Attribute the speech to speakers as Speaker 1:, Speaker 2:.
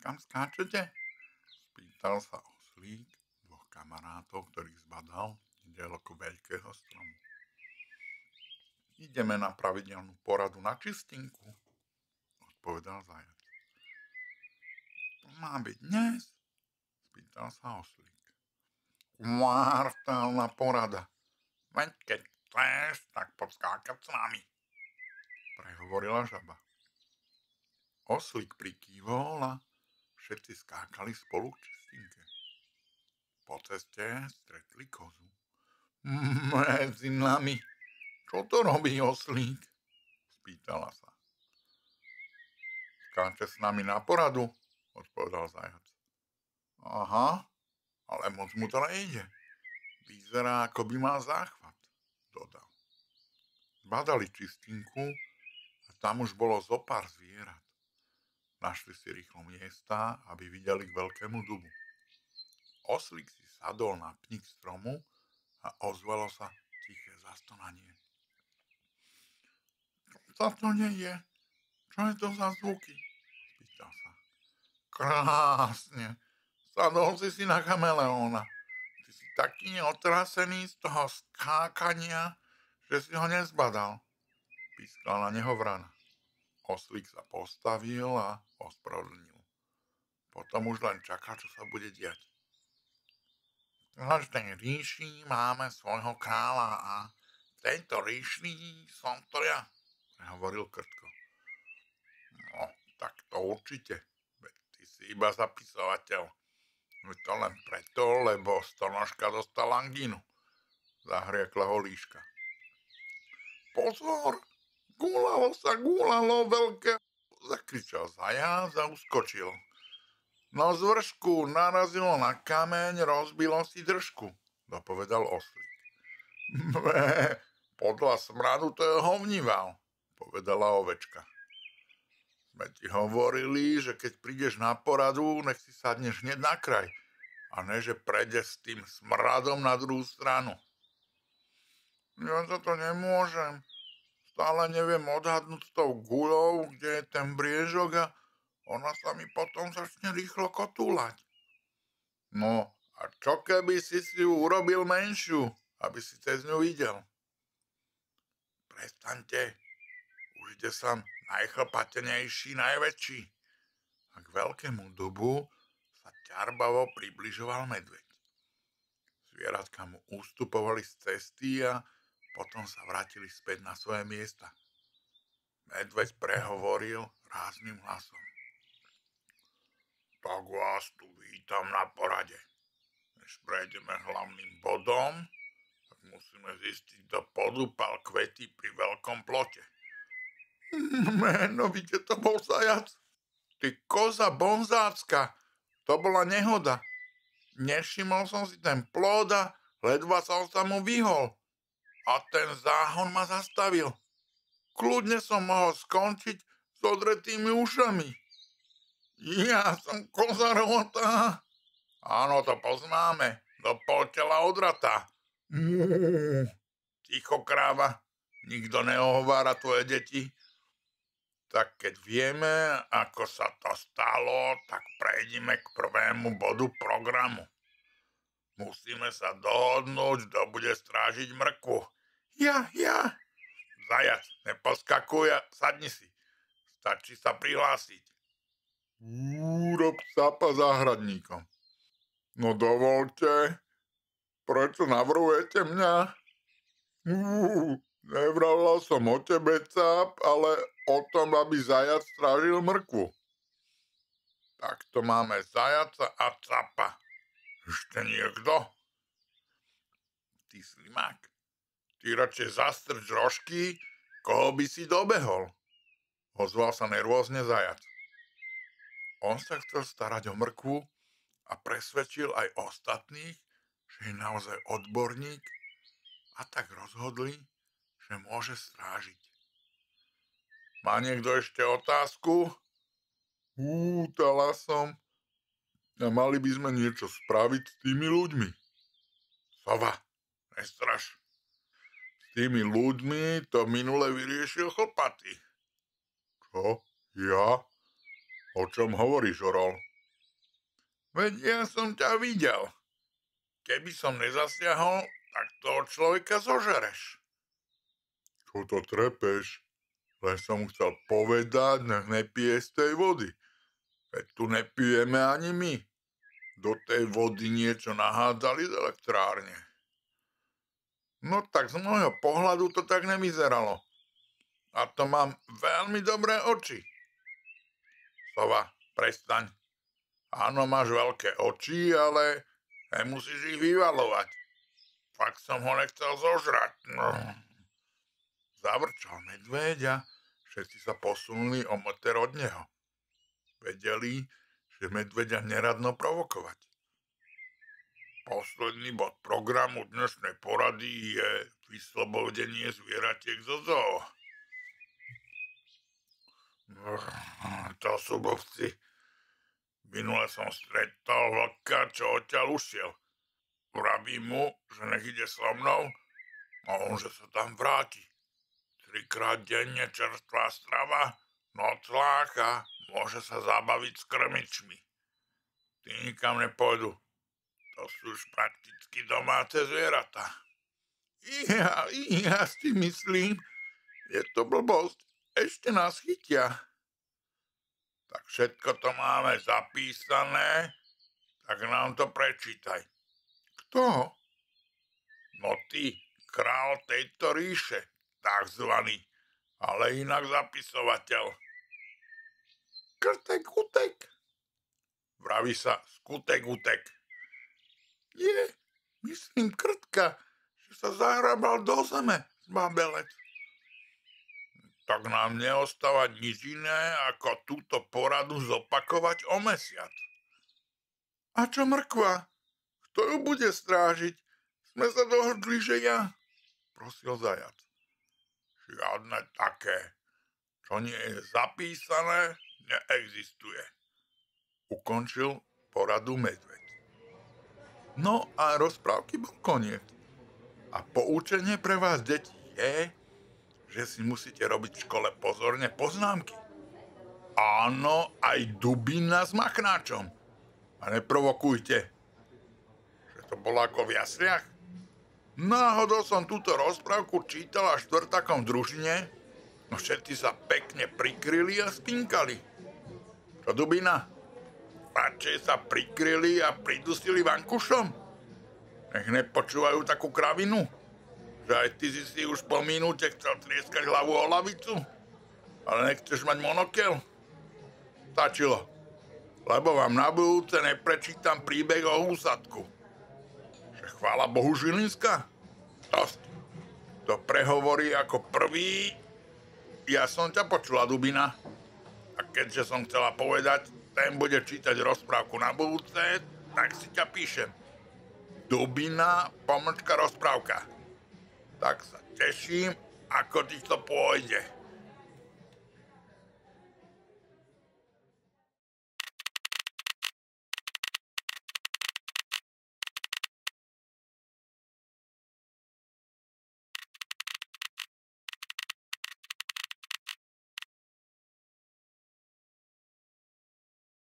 Speaker 1: Kam skáčete? Spýtal sa oslík dvoch kamarátov, ktorých zbadal neďaleko veľkého stromu. Ideme na pravidelnú poradu na čistinku, odpovedal zajac. To má byť dnes? Spýtal sa oslík. Kvartálna porada. Veď keď chceš, tak poď skákať s nami, prehovorila žaba. Oslík prikývol a všetci skákali spolu k čistinke. Po ceste stretli kozu. Medzi nami, čo to robí oslík? Spýtala sa. Skáče s nami na poradu, odpovedal zajac. Aha, ale moc mu to nejde. Vyzerá, ako by mal záchvat, dodal. Zbadali čistinku a tam už bolo zopár zvierat. Našli si rýchlo miesta, aby videli k veľkému dubu. Oslík si sadol na pník stromu a ozvalo sa tiché zastonanie. Čo sa to deje? Čo je to za zvuky? Spýtal sa. Krásne. Sadol si na chameleóna. Ty si taký otrasený z toho skákania, že si ho nezbadal. Pískala na neho vrana. Oslík sa postavil a ospravedlnil. Potom už len čakal, čo sa bude diať. V každej ríši máme svojho kráľa a v tejto ríši som to ja, prehovoril Krtko. No, tak to určite, veď ty si iba zapisovateľ. Veď to len preto, lebo stonožka dostala angínu, zahriekla ho líška. Pozor, gúlalo veľké, zakričal zajac a uskočil. No z vršku narazilo na kameň, rozbilo si držku, dopovedal oslík. Podľa smradu to je hovnival, povedala ovečka. Sme ti hovorili, že keď prídeš na poradu, nech si sadneš hneď na kraj, a ne, že prejdeš s tým smradom na druhú stranu. Ja za to nemôžem. Stále neviem odhadnúť s tou guľou, kde je ten briežok a ona sa mi potom začne rýchlo kotúľať. No, a čo keby si ju urobil menšiu, aby si cez ňu videl? Prestaňte, už ide sa najchlpatenejší, najväčší. A k veľkému dubu sa ťarbavo približoval medveď. Zvieratka mu ústupovali z cesty a potom sa vrátili späť na svoje miesta. Medveď prehovoril rázným hlasom. Tak vás tu vítam na porade. Než prejdeme hlavným bodom, tak musíme zistiť, kto podúpal kvety pri veľkom plote. Menovite to bol zajac. Ty koza bonzácka, to bola nehoda. Nevšimol som si ten plod a ledva som sa mu vyhol. A ten záhon ma zastavil. Kľudne som mohol skončiť s odretými ušami. Ja som koza rotá. Áno, to poznáme. Do pol tela odratá. Ticho, kráva. Nikto neohovára tvoje deti. Tak keď vieme, ako sa to stalo, tak prejdeme k prvému bodu programu. Musíme sa dohodnúť, kto bude strážiť mrkvu. Ja. Zajac, neposkakuj a sadni si. Stačí sa prihlásiť. Urob sapa záhradníkom. No dovolte, prečo navrhujete mňa? Nevravila som o tebe, Cap, ale o tom, aby zajac strážil mrkvu. Tak to máme zajaca a Capa. Ešte niekto? Ty slimák, ty radšej zastrč rožky, koho by si dobehol? Ozval sa nervózne zajac. On sa chcel starať o mrkvu a presvedčil aj ostatných, že je naozaj odborník, a tak rozhodli, že môže strážiť. Má niekto ešte otázku? Útala som. A mali by sme niečo spraviť s tými ľuďmi. Sova, nestraš. S tými ľuďmi to minule vyriešil chlpatý. Čo? Ja? O čom hovoríš, Orol? Veď ja som ťa videl. Keby som nezasiahol, tak toho človeka zožereš. Čo to trepeš? Len som mu chcel povedať, nech nepije z tej vody. Veď tu nepijeme ani my. Do tej vody niečo nahádzali z elektrárne. No tak z môjho pohľadu to tak nevyzeralo. A to mám veľmi dobré oči. Sova, prestaň. Áno, máš veľké oči, ale nemusíš ich vyvalovať. Fakt som ho nechcel zožrať. No. Zavrčal medveď a všetci sa posunuli o meter od neho. Vedeli, že medveďa neradno provokovať. Posledný bod programu dnešnej porady je vyslobodenie zvieratiek zo zoo. To sú blbci. Minule som stretol vlka, čo odtiaľ ušiel. Vravím mu, že nech ide so mnou a on, že sa tam vráti. 3-krát denne čerstvá strava, noclák a môže sa zabaviť s krmičmi. Tí nikam nepôjdu. To sú už prakticky domáce zvieratá. Ja si myslím, je to blbosť. Ešte nás chytia. Tak všetko to máme zapísané, tak nám to prečítaj. Kto? No ty, král tejto ríše, takzvaný, ale inak zapisovateľ. Krtek utek. Vraví sa skutek utek. Myslím krtka, že sa zahrabal do zeme, zbabelec. Tak nám neostáva nič iné, ako túto poradu zopakovať o mesiac. A čo mrkva? Kto ju bude strážiť? Sme sa dohodli, že ja, prosil zajac. Žiadne také. Čo nie je zapísané, neexistuje. Ukončil poradu medveď. No a rozprávky bol koniec. A poučenie pre vás, deti, je, že si musíte robiť v škole pozorne poznámky. Áno, aj dubina s machnáčom. A neprovokujte. Že to bolo ako v jasliach? Náhodou som túto rozprávku čítal až štvrtákom v družine, no všetci sa pekne prikryli a spinkali. Čo dubina? Radšej sa prikryli a pridusili vankušom? Nech nepočúvajú takú kravinu? Že aj ty si už po minúte chcel trieskať hlavu o lavicu? Ale nechceš mať monokel? Stačilo. Lebo vám na budúce neprečítam príbeh o úsadku. Že chvála Bohu Žilinska? Dosť. To prehovorí ako prvý. Ja som ťa počula, dubina. A keďže som chcela povedať, ten bude čítať rozprávku na budúce, tak si ťa píšem. Dubina, _rozprávka. Tak sa teším, ako ti to pôjde.